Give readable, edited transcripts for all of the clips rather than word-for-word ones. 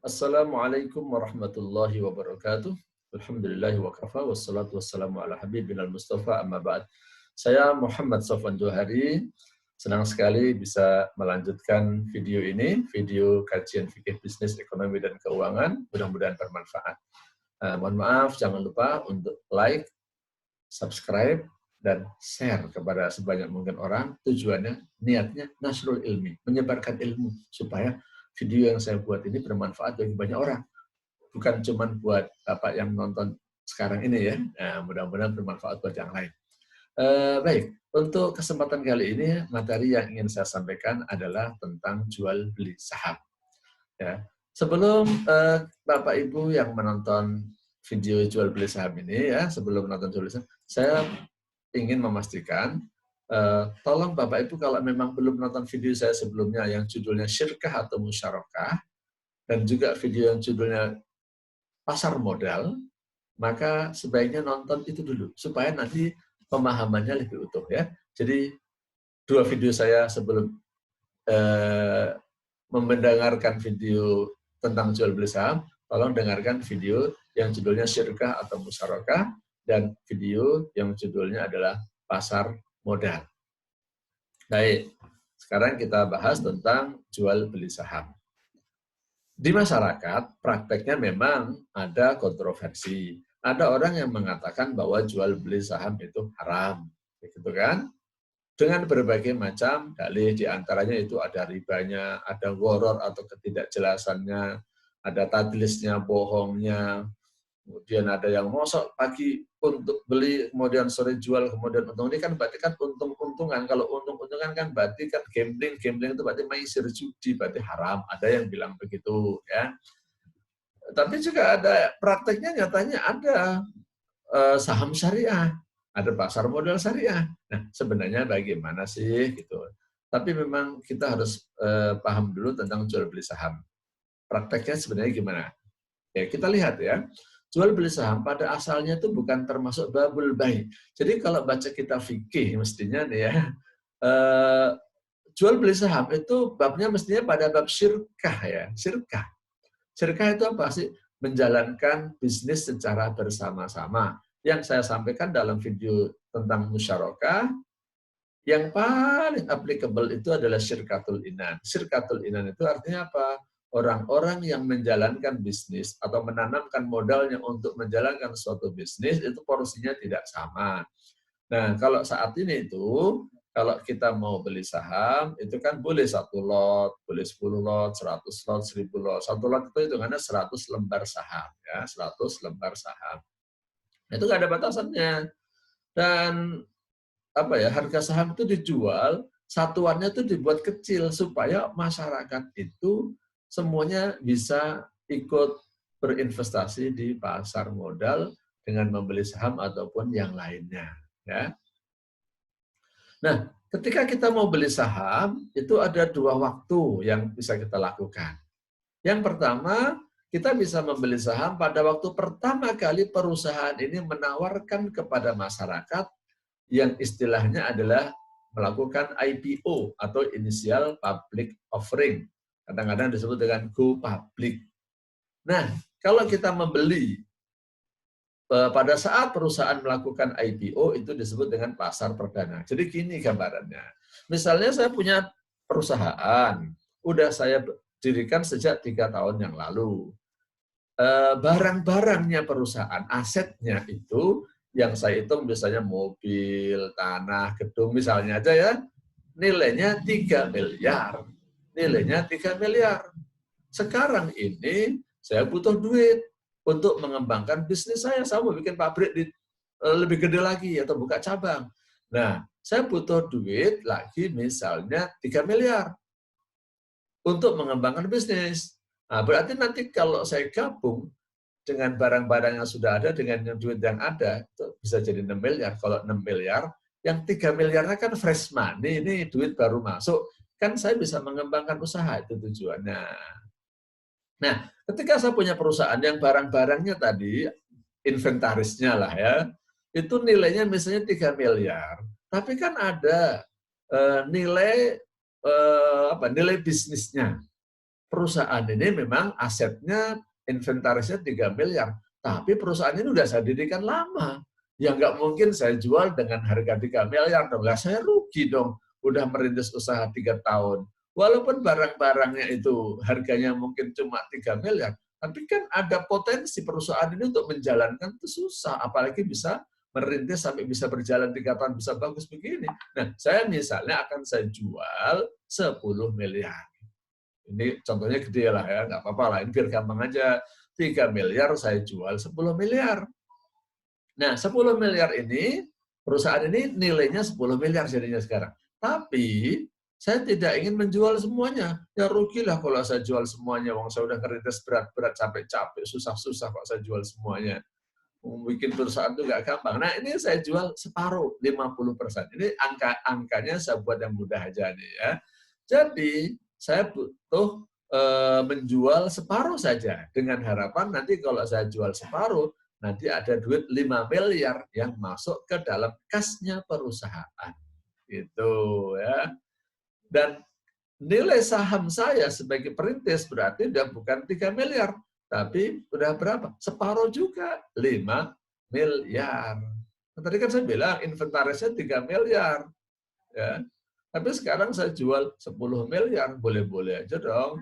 Assalamualaikum warahmatullahi wabarakatuh. Alhamdulillahi wa kafa wassalatu wassalamu ala habibina al-mustafa amma ba'd. Saya Muhammad Sofwan Johari, senang sekali bisa melanjutkan video ini, video kajian fikih bisnis, ekonomi, dan keuangan. Mudah-mudahan bermanfaat. Mohon maaf, jangan lupa untuk like, subscribe, dan share kepada sebanyak mungkin orang. Tujuannya, niatnya, nasrul ilmi, menyebarkan ilmu, supaya video yang saya buat ini bermanfaat bagi banyak orang. Bukan cuma buat Bapak yang nonton sekarang ini ya. Nah, mudah-mudahan bermanfaat buat yang lain. Baik, untuk kesempatan kali ini, materi yang ingin saya sampaikan adalah tentang jual beli saham. Ya. Sebelum Bapak Ibu yang menonton video jual beli saham ini ya, sebelum menonton jual beli saham, saya ingin memastikan, tolong Bapak Ibu kalau memang belum nonton video saya sebelumnya yang judulnya syirkah atau musyarakah, dan juga video yang judulnya pasar modal, maka sebaiknya nonton itu dulu, supaya nanti pemahamannya lebih utuh ya. Jadi, dua video saya sebelum mendengarkan video tentang jual beli saham, tolong dengarkan video yang judulnya syirkah atau musyarakah, dan video yang judulnya adalah pasar modal. Baik, sekarang kita bahas tentang jual beli saham. Di masyarakat, prakteknya memang ada kontroversi. Ada orang yang mengatakan bahwa jual beli saham itu haram, gitu kan? Dengan berbagai macam dalih, diantaranya itu ada ribanya, ada gharar atau ketidakjelasannya, ada tadlisnya, bohongnya, kemudian ada yang mosok pagi untuk beli, kemudian sore jual, kemudian untung. Ini kan berarti kan untung-untungan. Kalau untung-untungan kan berarti kan gambling. Gambling itu berarti maisir judi, berarti haram. Ada yang bilang begitu. Ya. Tapi juga ada prakteknya, nyatanya ada saham syariah, ada pasar modal syariah. Nah, sebenarnya bagaimana sih gitu. Tapi memang kita harus paham dulu tentang jual beli saham. Prakteknya sebenarnya gimana? Ya, kita lihat ya. Jual beli saham pada asalnya itu bukan termasuk babul bai. Jadi kalau baca kitab fikih mestinya nih ya, jual beli saham itu babnya mestinya pada bab syirkah ya, syirkah. Syirkah itu apa sih? Menjalankan bisnis secara bersama-sama. Yang saya sampaikan dalam video tentang musyarakah, yang paling applicable itu adalah syirkatul inan. Syirkatul inan itu artinya apa? Orang-orang yang menjalankan bisnis atau menanamkan modalnya untuk menjalankan suatu bisnis itu porsinya tidak sama. Nah, kalau saat ini itu, kalau kita mau beli saham, itu kan boleh 1 lot, boleh 10 lot, 100 lot, 1000 lot. 1 lot itu hitungannya 100 lembar saham. Ya, 100 lembar saham. Itu nggak ada batasannya. Dan apa ya, harga saham itu dijual, satuannya itu dibuat kecil supaya masyarakat itu semuanya bisa ikut berinvestasi di pasar modal dengan membeli saham ataupun yang lainnya. Ya. Nah, ketika kita mau beli saham, itu ada 2 waktu yang bisa kita lakukan. Yang pertama, kita bisa membeli saham pada waktu pertama kali perusahaan ini menawarkan kepada masyarakat yang istilahnya adalah melakukan IPO atau Initial Public Offering. Kadang-kadang disebut dengan go public. Nah, kalau kita membeli pada saat perusahaan melakukan IPO itu disebut dengan pasar perdana. Jadi gini gambarannya. Misalnya saya punya perusahaan, udah saya dirikan sejak 3 tahun yang lalu. Barang-barangnya perusahaan, asetnya itu yang saya hitung misalnya mobil, tanah, gedung misalnya aja ya, nilainya 3 miliar. Nilainya 3 miliar. Sekarang ini saya butuh duit untuk mengembangkan bisnis saya. Saya mau bikin pabrik lebih gede lagi atau buka cabang. Nah, saya butuh duit lagi misalnya 3 miliar untuk mengembangkan bisnis. Nah, berarti nanti kalau saya gabung dengan barang-barang yang sudah ada, dengan duit yang ada, itu bisa jadi 6 miliar. Kalau 6 miliar, yang 3 miliarnya kan fresh money, ini duit baru masuk. Kan saya bisa mengembangkan usaha, itu tujuannya. Nah, ketika saya punya perusahaan yang barang-barangnya tadi, inventarisnya lah ya, itu nilainya misalnya 3 miliar. Tapi kan ada nilai nilai bisnisnya. perusahaan ini memang asetnya, inventarisnya 3 miliar, tapi perusahaan ini udah saya dirikan lama. Ya nggak mungkin saya jual dengan harga 3 miliar dong. Lah saya rugi dong, udah merintis usaha 3 tahun. Walaupun barang-barangnya itu harganya mungkin cuma 3 miliar, tapi kan ada potensi perusahaan ini untuk menjalankan itu susah, apalagi bisa merintis sampai bisa berjalan 3 tahun, bisa bagus begini. Nah, saya misalnya akan saya jual 10 miliar. Ini contohnya gede lah ya, nggak apa-apa lah, ini biar gampang aja. 3 miliar saya jual 10 miliar. Nah, 10 miliar ini, perusahaan ini nilainya 10 miliar jadinya sekarang. Tapi, saya tidak ingin menjual semuanya. Ya rugilah kalau saya jual semuanya, wong saya udah ngerintis berat-berat, capek-capek, susah-susah kok saya jual semuanya. Bikin perusahaan itu nggak gampang. Nah, ini saya jual separuh, 50%. Ini angkanya saya buat yang mudah aja nih ya. Jadi, saya butuh menjual separuh saja. Dengan harapan nanti kalau saya jual separuh, nanti ada duit 5 miliar yang masuk ke dalam kasnya perusahaan. Gitu ya. Dan nilai saham saya sebagai perintis berarti udah bukan 3 miliar. Tapi udah berapa? Separuh juga, 5 miliar. Nah, tadi kan saya bilang inventarisnya 3 miliar. Ya. Tapi sekarang saya jual 10 miliar, boleh-boleh aja dong.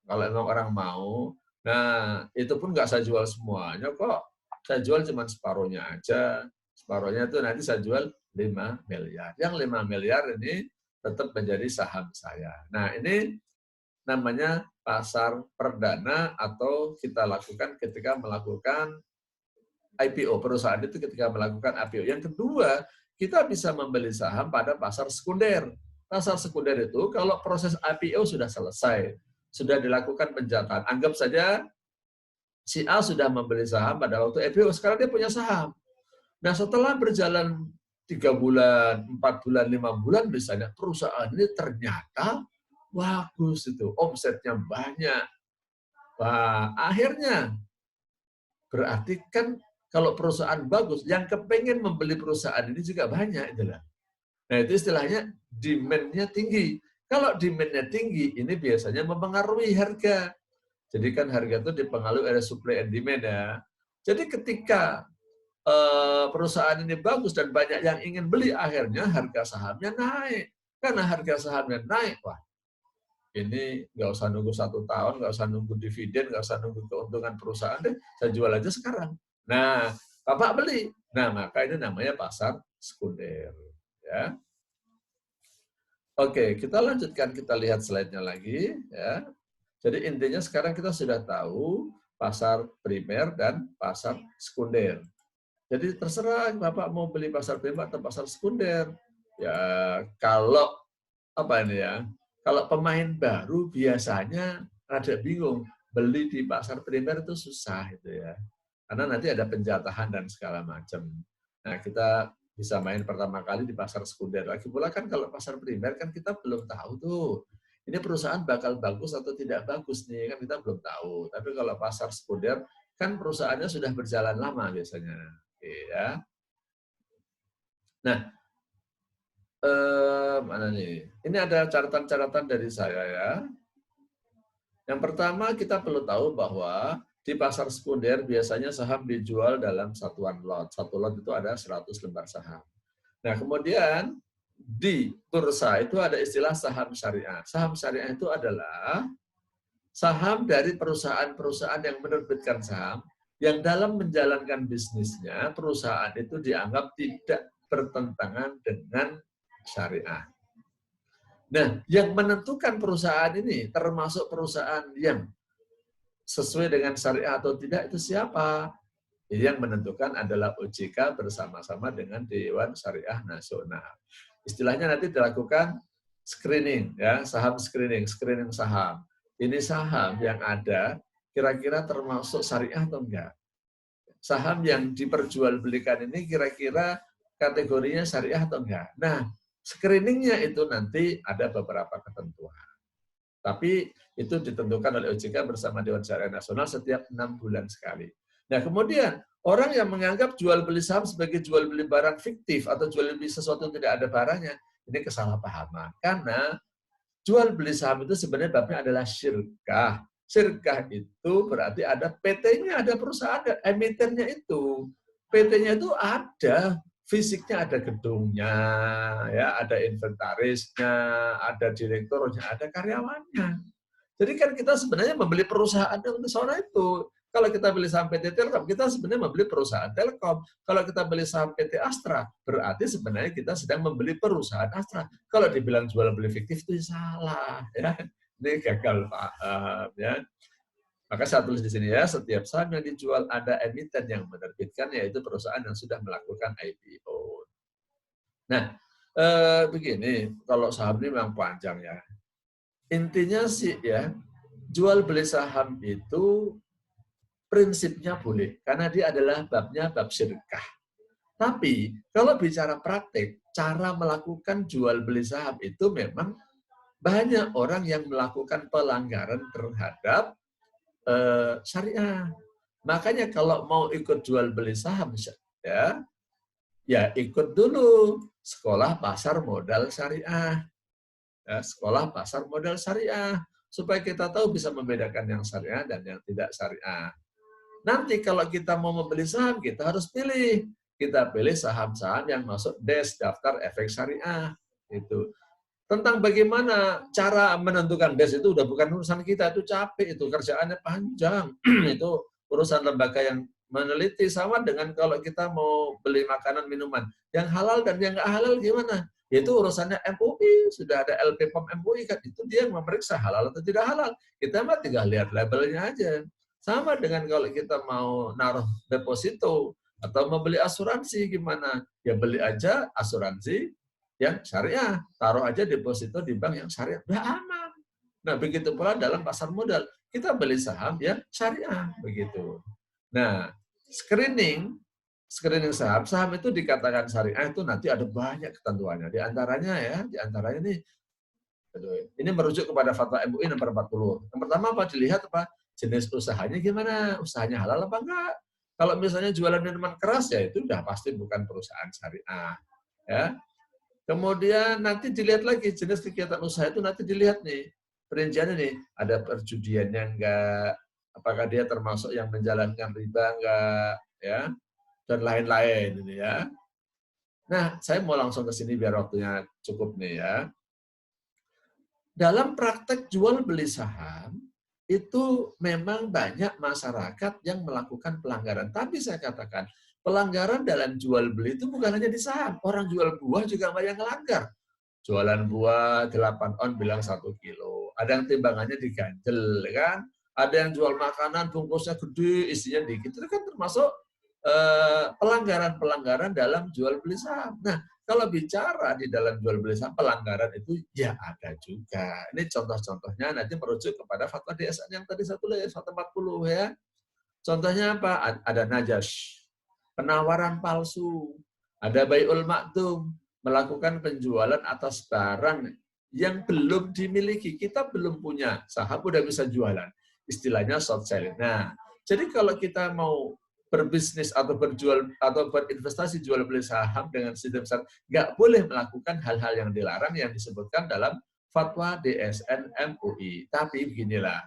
Kalau emang orang mau. Nah, itu pun nggak saya jual semuanya kok. Saya jual cuma separuhnya aja. Separuhnya itu nanti saya jual 5 miliar. Yang 5 miliar ini tetap menjadi saham saya. Nah, ini namanya pasar perdana atau kita lakukan ketika melakukan IPO. Perusahaan itu ketika melakukan IPO. Yang kedua, kita bisa membeli saham pada pasar sekunder. Pasar sekunder itu kalau proses IPO sudah selesai, sudah dilakukan penjataan. Anggap saja si A sudah membeli saham pada waktu IPO, sekarang dia punya saham. Nah, setelah berjalan 3 bulan, 4 bulan, 5 bulan misalnya, perusahaan ini ternyata bagus itu, omsetnya banyak. Wah, akhirnya berarti kan kalau perusahaan bagus, yang kepengen membeli perusahaan ini juga banyak. Itulah. Nah, itu istilahnya demand-nya tinggi. Kalau demand-nya tinggi, ini biasanya mempengaruhi harga. Jadi kan harga itu dipengaruhi oleh supply and demand ya. Jadi ketika perusahaan ini bagus dan banyak yang ingin beli, akhirnya harga sahamnya naik. Karena harga sahamnya naik, wah, ini nggak usah nunggu 1 tahun, nggak usah nunggu dividen, nggak usah nunggu keuntungan perusahaan deh, saya jual aja sekarang. Nah, Bapak beli. Nah, maka ini namanya pasar sekunder. Ya. Oke, kita lanjutkan, kita lihat slide-nya lagi. Ya. Jadi intinya sekarang kita sudah tahu pasar primer dan pasar sekunder. Jadi terserah Bapak mau beli pasar primer atau pasar sekunder. Ya, kalau apa ini ya? Kalau pemain baru biasanya rada bingung, beli di pasar primer itu susah itu ya. Karena nanti ada penjatahan dan segala macam. Nah, kita bisa main pertama kali di pasar sekunder. Lagi pula kan kalau pasar primer kan kita belum tahu tuh. Ini perusahaan bakal bagus atau tidak bagus nih, kan kita belum tahu. Tapi kalau pasar sekunder kan perusahaannya sudah berjalan lama biasanya. Oke, ya. Nah, mana nih? Ini ada catatan-catatan dari saya ya. Yang pertama kita perlu tahu bahwa di pasar sekunder biasanya saham dijual dalam satuan lot. Satu lot itu ada 100 lembar saham. Nah, kemudian di bursa itu ada istilah saham syariah. Saham syariah itu adalah saham dari perusahaan-perusahaan yang menerbitkan saham yang dalam menjalankan bisnisnya, perusahaan itu dianggap tidak bertentangan dengan syariah. Nah, yang menentukan perusahaan ini, termasuk perusahaan yang sesuai dengan syariah atau tidak, itu siapa? Yang menentukan adalah OJK bersama-sama dengan Dewan Syariah Nasional. Istilahnya nanti dilakukan screening, ya, saham screening saham. Ini saham yang ada kira-kira termasuk syariah atau enggak? Saham yang diperjualbelikan ini kira-kira kategorinya syariah atau enggak? Nah, screeningnya itu nanti ada beberapa ketentuan. Tapi itu ditentukan oleh OJK bersama Dewan Syariah Nasional setiap 6 bulan sekali. Nah, kemudian orang yang menganggap jual beli saham sebagai jual beli barang fiktif atau jual beli sesuatu yang tidak ada barangnya, ini kesalahpahaman. Karena jual beli saham itu sebenarnya babnya adalah syirkah. Syirkah itu berarti ada PT-nya, ada perusahaan, ada emitennya itu. PT-nya itu ada, fisiknya ada gedungnya, ya, ada inventarisnya, ada direkturnya, ada karyawannya. Jadi kan kita sebenarnya membeli perusahaan yang pesona itu. Kalau kita beli saham PT Telkom, kita sebenarnya membeli perusahaan Telkom. Kalau kita beli saham PT Astra, berarti sebenarnya kita sedang membeli perusahaan Astra. Kalau dibilang jual beli fiktif itu salah, ya. Ini gagal paham, ya. Maka saya tulis di sini ya, setiap saham yang dijual ada emiten yang menerbitkan, yaitu perusahaan yang sudah melakukan IPO. Nah, begini, kalau saham ini memang panjang ya. Intinya sih ya, jual beli saham itu prinsipnya boleh, karena dia adalah babnya bab syirkah. Tapi kalau bicara praktik, cara melakukan jual beli saham itu memang banyak orang yang melakukan pelanggaran terhadap syariah. Makanya kalau mau ikut jual beli saham, ya ikut dulu sekolah pasar modal syariah. Ya, sekolah pasar modal syariah, supaya kita tahu bisa membedakan yang syariah dan yang tidak syariah. Nanti kalau kita mau membeli saham, kita harus pilih. Kita pilih saham-saham yang masuk DES, daftar efek syariah. Itu. Tentang bagaimana cara menentukan DES itu udah bukan urusan kita, itu capek, itu kerjaannya panjang. Itu urusan lembaga yang meneliti, sama dengan kalau kita mau beli makanan minuman. Yang halal dan yang nggak halal gimana? Itu urusannya MUI, sudah ada LPPOM MUI kan, itu dia yang memeriksa halal atau tidak halal. Kita mah tinggal lihat labelnya aja. Sama dengan kalau kita mau naruh deposito atau membeli asuransi gimana? Ya beli aja asuransi yang syariah, taruh aja deposito di bank yang syariah, udah aman. Nah, begitu pula dalam pasar modal, kita beli saham yang syariah, begitu. Nah, screening saham, saham itu dikatakan syariah itu nanti ada banyak ketentuannya. Di antaranya nih, ini merujuk kepada fatwa MUI nomor 40. Yang pertama apa dilihat apa? Jenis usahanya gimana? Usahanya halal apa enggak? Kalau misalnya jualan minuman keras ya itu udah pasti bukan perusahaan syariah. Ya. Kemudian nanti dilihat lagi jenis kegiatan usaha itu, nanti dilihat nih perinciannya nih, ada perjudiannya enggak, apakah dia termasuk yang menjalankan riba enggak, ya, dan lain-lain ini ya. Nah, saya mau langsung ke sini biar waktunya cukup nih ya. Dalam praktek jual beli saham itu memang banyak masyarakat yang melakukan pelanggaran. Tapi saya katakan, pelanggaran dalam jual beli itu bukan hanya di saham. Orang jual buah juga banyak melanggar. Jualan buah 8 on bilang 1 kilo. Ada yang timbangannya diganjel, kan? Ada yang jual makanan bungkusnya gede, isinya dikit. Itu kan termasuk pelanggaran-pelanggaran dalam jual beli saham. Nah, kalau bicara di dalam jual beli saham, pelanggaran itu ya ada juga. Ini contoh-contohnya nanti merujuk kepada fatwa DSN yang tadi saya tulis, fatwa 40 ya. Contohnya apa? Ada najas, penawaran palsu. Ada bai'ul maktum, melakukan penjualan atas barang yang belum dimiliki. Kita belum punya saham, udah bisa jualan. Istilahnya short selling. Nah, jadi kalau kita mau berbisnis atau berjual atau berinvestasi jual beli saham dengan sistem besar, nggak boleh melakukan hal-hal yang dilarang yang disebutkan dalam fatwa DSN MUI. Tapi beginilah,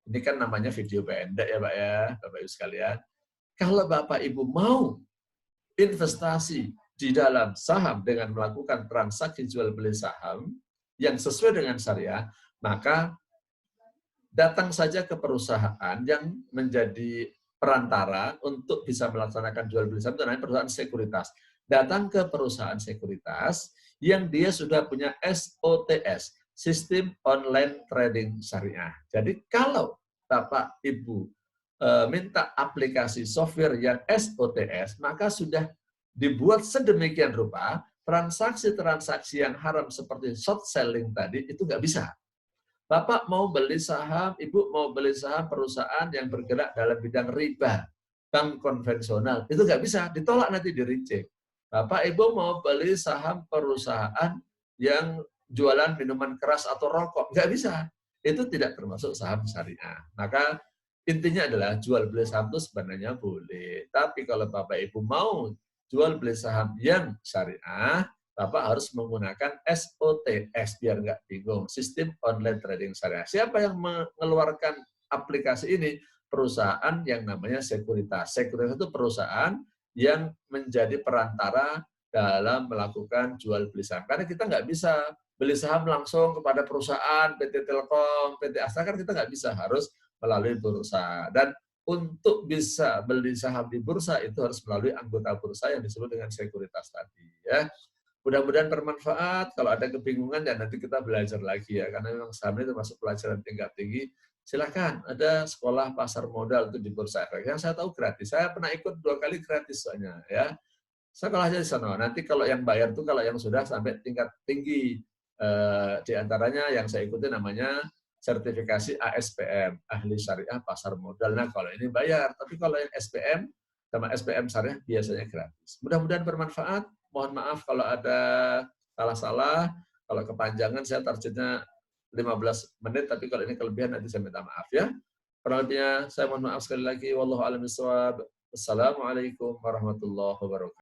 ini kan namanya video pendek ya Pak ya, Bapak Ibu sekalian. Kalau Bapak Ibu mau investasi di dalam saham dengan melakukan transaksi jual beli saham yang sesuai dengan syariah, maka datang saja ke perusahaan yang menjadi perantara untuk bisa melaksanakan jual beli saham, itu namanya perusahaan sekuritas. Datang ke perusahaan sekuritas yang dia sudah punya SOTS, Sistem Online Trading Syariah. Jadi kalau Bapak Ibu minta aplikasi software yang SOTS, maka sudah dibuat sedemikian rupa, transaksi-transaksi yang haram seperti short selling tadi itu nggak bisa. Bapak mau beli saham, Ibu mau beli saham perusahaan yang bergerak dalam bidang riba, bank konvensional, itu nggak bisa, ditolak nanti di reject. Bapak Ibu mau beli saham perusahaan yang jualan minuman keras atau rokok, nggak bisa. Itu tidak termasuk saham syariah. Maka intinya adalah jual beli saham itu sebenarnya boleh. Tapi kalau Bapak Ibu mau jual beli saham yang syariah, Bapak harus menggunakan SOTS biar nggak bingung, Sistem Online Trading Syariah. Siapa yang mengeluarkan aplikasi ini? Perusahaan yang namanya Sekuritas. Sekuritas itu perusahaan yang menjadi perantara dalam melakukan jual beli saham. Karena kita nggak bisa beli saham langsung kepada perusahaan, PT Telkom, PT Astra, kan kita nggak bisa, harus melalui bursa. Dan untuk bisa beli saham di bursa itu harus melalui anggota bursa yang disebut dengan sekuritas tadi. Ya. Mudah-mudahan bermanfaat. Kalau ada kebingungan ya nanti kita belajar lagi ya, karena memang saham itu masuk pelajaran tingkat tinggi. Silakan, ada sekolah pasar modal itu di Bursa Efek. Yang saya tahu gratis. Saya pernah ikut 2 kali gratis soalnya ya. Sekolahnya di sana. Nanti kalau yang bayar itu kalau yang sudah sampai tingkat tinggi, di antaranya yang saya ikuti namanya sertifikasi ASPM, Ahli Syariah Pasar Modal. Nah, kalau ini bayar, tapi kalau yang SPM sama SPM Syariah biasanya gratis. Mudah-mudahan bermanfaat. Mohon maaf kalau ada salah-salah, kalau kepanjangan saya targetnya 15 menit, tapi kalau ini kelebihan nanti saya minta maaf ya. Kurang lebihnya saya mohon maaf sekali lagi. Wallahu a'lam bishawab. Wassalamualaikum warahmatullahi wabarakatuh.